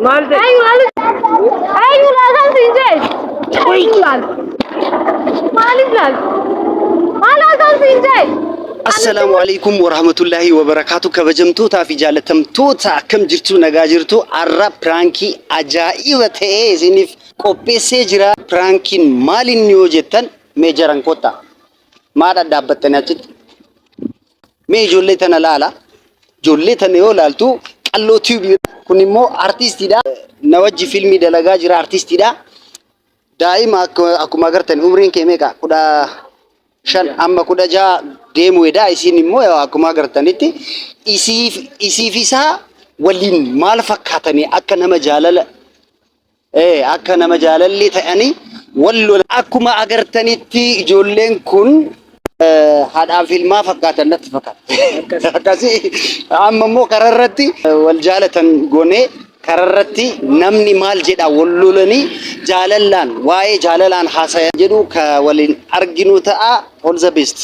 مالك ايوه لازم تنجز مالك لازم تنجز السلام عليكم ورحمة الله وبركاته كبجمتوتا في جالتمتوتا كم جرتو نجاجرتو عرب برانكي عجائبة تيه زينف قبي سجرا برانكي مالي نيوجتن ميجران كوتا ما دابتنا تت مي جولتنا لالا جولتنا يولالتو قالو تيوب كونيمو ارتيستي دا نوجي فيلمي دلغا جرا ارتيستي دا دائما اكو ماغرتن عمرين كيميكا كودا shan amma kuda ja demu eda isin immoo akkuma agartanitti isiif isaa waliin maal fakkaatanii akka nama jaalala akka nama jaalalli ta'anii wallola akkuma agartanitti ijoolleen kun haadhaaf ilmaa fakkaatan natti fakkaata akkasi amma immoo kararratti wal jaalatan goonee kararratti namni maal jedha wallolanii jaalallaan waa'ee jaalalaan haasaya jedhu ka waliin arginu ta'a. All the best.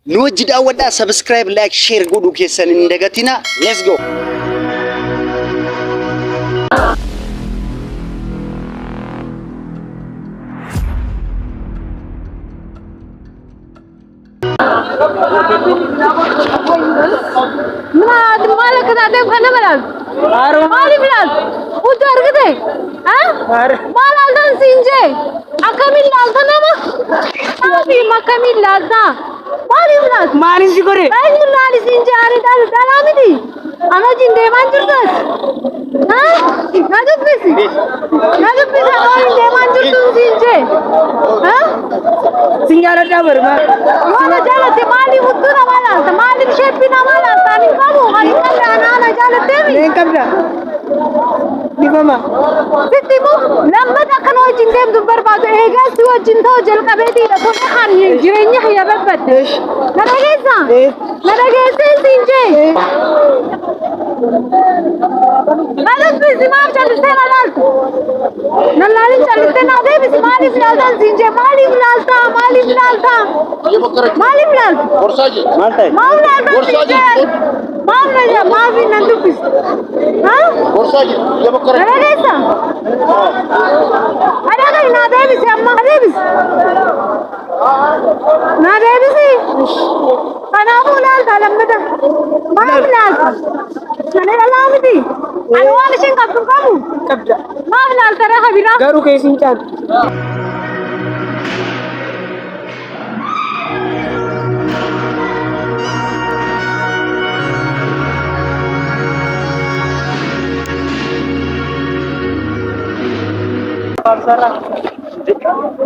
Nu wajji daawwadhaa subscribe like share godhuu keessan hin dagatina. Let's go. مالك تعطيهم خلنا بلاد مالي بلاد ودار كده ها مال لازم سينجي أكمل لازم ما في ما كمل لازم مالي بلاد مالي سيكوري أيوة مالي سينجي أنا دال أمدي أنا جندي ما جرتس ها نادر بيسي أنا جندي ما جرتس سينجي ها سينجارة دابر ما جالت مالي مدنا مالي بشيبنا مالا ثاني كابو هاي أنا جالت تبي لين كبدا نفهمها ستيمو لما تكنوا جندم دبر بعض إيجا سوى جندو جل كبدي لا توني خاني جريني هيا ببدش نرجع سينجي هذا بس ما بجلسنا نالت نالي جلسنا ده بس مالي بلالتا سينجي مالي بلالتا Borsaji. ما في نندوبس ها Borsaji. Ya bakar. نرجع أنا كاي نادي بس أما نادي بس أنا بولال كلام ده ما بولال أنا لا مدي أنا وانا شين كابتن كابو كبدا ما بولال ترى خبيرة دارو كيسين تاد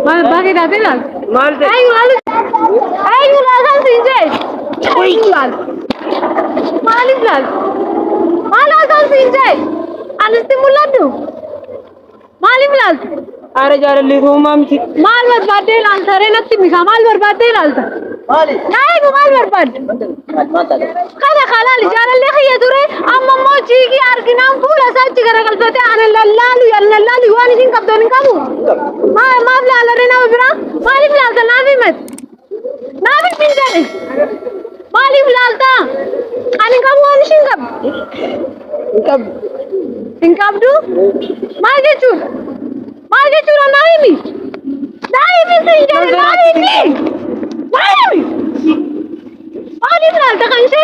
ما باقي داتيلال مالك أيوة لازم تنجز مالي بلاد ما لازم تنجز أنا استمولادو مالي بلاد أنا جار اللي هو مامتي مال برباد لال ثري نتي ميكا مال برباد لال Mali. أيوة مال برباد كذا خلال جار اللي خيا دوري أما موجي كي أركنام فولا ساتي كرقل فتى أنا لالو واني شين كابتن كابو ما بلال رينا ببرا مالي بلال تنافي مت نافي بنجري مالي بلال تا أنا كابو واني شين كاب شين كابدو ما جيتور نايمي سنجري مالي بلال تكنشي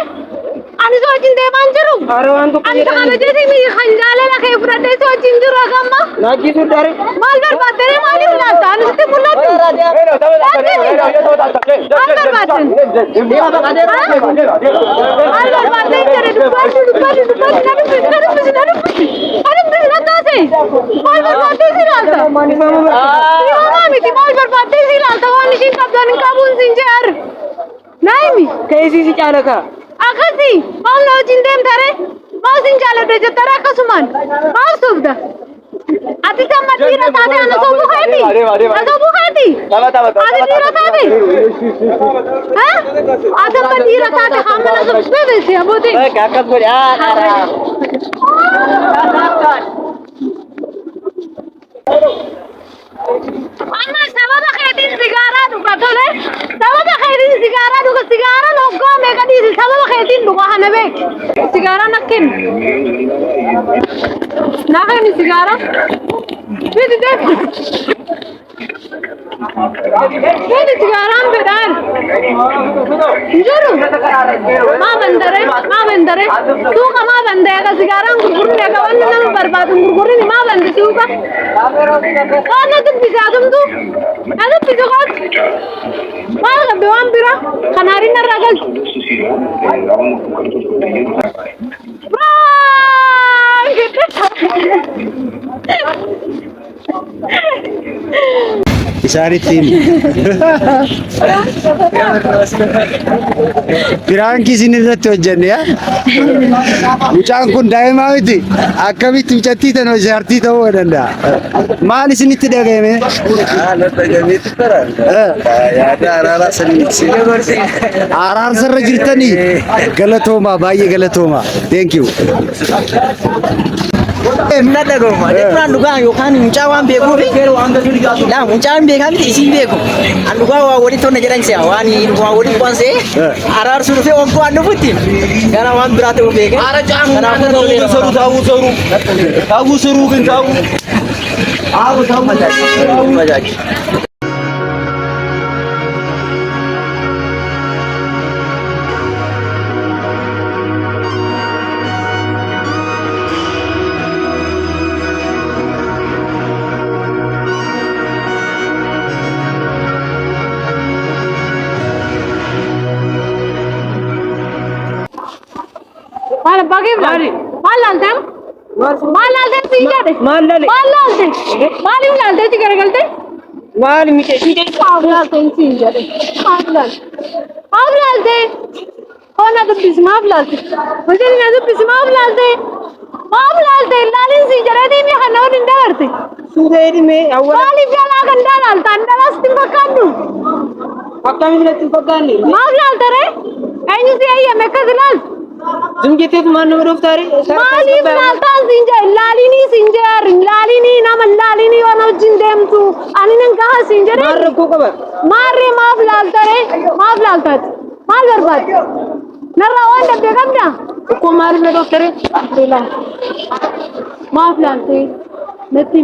أنا سوتشين ديمان جرو أروان تو أنا تكنا جدي مي خنجالة لا خير فرد سوتشين جرو أكمل ناجي سوداري مال برباد ترى مالي بلال أنا ستي بلاد نايمي كيسي سيجانكا أكاسي ما لو جندم ترى ما سنجالة ده ترى كسمان ما سوبدا أتي كم تيرا تادي أنا سوبو خيتي أنا أتي تيرا تادي ها أتم تيرا تادي هم أنا سوبو بيسي أبودي كاكا بوري أنا سبب خيتي سيجارة دوكاتولة سبب خيتي سيجارة دوكا سيجارة لوكو ميكا دي سبب خيتي دوكا هنبك سيجارة نك Nakin. Nakin sigara. Fidi deh. Fidi sigara amberan. Juru. Ma bandare. Tu kama bandega sigara gurgurne ka wanna nam barbadun gurgurni ma bande tu ka. Kana tu bisa tu. Ada bisa kan? Ma ka bewam bira. Kanari na ragal. Isaanitti Piraanki isin irratti hojjenne yaa. Mucaan kun daa'imaa miti. Akkamitti mucattii tan hojjaartii ta'uu danda'a? Maal isinitti dhagahame? Araarsarra jirtanii galatoomaa baay'ee galatoomaa. Thank you. Minna dhagahuma. Deemuun dhugaa yookaan mucaa waan beekuuf laa mucaan beekaa miti isin beeku. An dhugaa waa walitti tonna jedhan si'a waan waa walitti qansee araarsuu dhufee onkoo an dhufutti gara waan biraa ta'uu beeke. Taa'uu soruu kan taa'u. Mal bagi mal. Mal laltem. Mal laltem pinja de. Mal lalte. Mal laltem. Mal yun laltem si kare galte. Mal mite pinja. Mal laltem pinja de. Mal laltem. Mal laltem. Ona to bis mal laltem. Mujhe na to bis mal laltem. Mal laltem lalin si jara de me hanaw dinda karte. Suderi me awal. Mal jala ganda lalta andala stin bakanu. Akkami biratti fakkaanni. Mal laltem re. Ayu si ayya mekazilal. Zimgetetu mannu doftare. Maaliif laaltaan sinja laalini sinjar laalini nama laalini waan wajjin deemtu ani nan gaha sinjare Maal rakkoo qaba? maarree maaf laaltare maaf laaltaati maal barbaadde narraa waan dhabde qabda Tokko maaliif na doftare? maaf laalte natti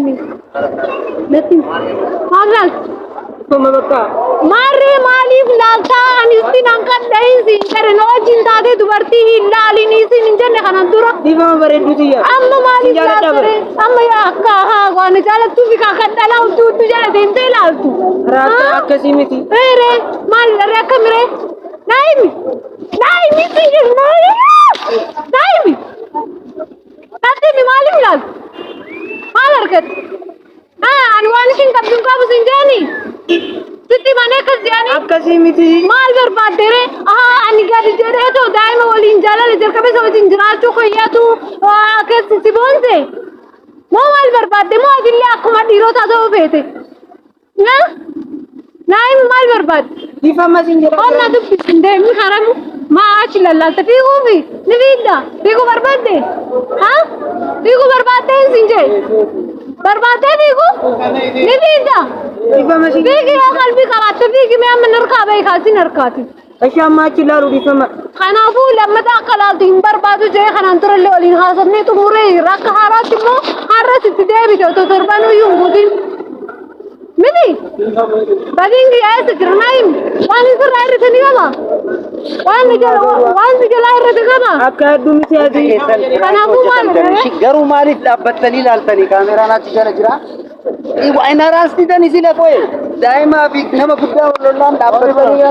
maaf laalte Tokko bakka. maarree maaliif laaltaa ani isin hanqan dhahin sinjare na wajjin taate dubartii hin laalini isin hin jenne kanan dura Difama bareedduuti yaa. amma maaliif laaltare amma yaa akka haa waan jaalattuu fi kan dhalaa hudduu jala deemtee laaltu Raakkaa akkasii miti. Ere maal irraa akkamire naimi sinjir naimi taatee maaliif laaltu maal argate ani waan isin qabduun qabu sinjaani sitti manee akkas jedhanii Akkasii miti. maal barbaaddeere ani gadi jedhee too daa'ima waliin jaalala jalqabee isa wajjin jiraachuu koyyatu keessatti boonte moo maal barbaadde moo atillee akkuma dhiirotaa ta'uu feete naa'ima maal barbaadde Difama sinjira. Onna dubbisin deemni haramu maa achi lallaalta fiiguufi ni fiigda fiiguu barbaadde fiiguu barbaadde hin sinjee barbaadde fiiguu ni fiigda Difama sinjira. fiigi yoo qalbii qabaatte fiigi mee amma narkaa beekaasin harkaati Ashii amma achi ilaalu difama. kanaafuu lammata akka laaltu hin barbaadu jee kanaan turellee waliin haasofnee xumuree akka haaraatti immoo har'a sitti deebite otoo torbanuu iyyuu hin guutin miti badiin kiyyaa eessa jira naayim waan isirraa irratti ni qaba waan jalaa irratti qaba Akka hedduu miti ati. kanaafuu maal Garuu maaliif dhaabbattanii ilaaltanii kaameraan achi jala jira? Waan araasitanii sila qoye daa'imaa fi nama guddaa wal lolaan dhaabbatanii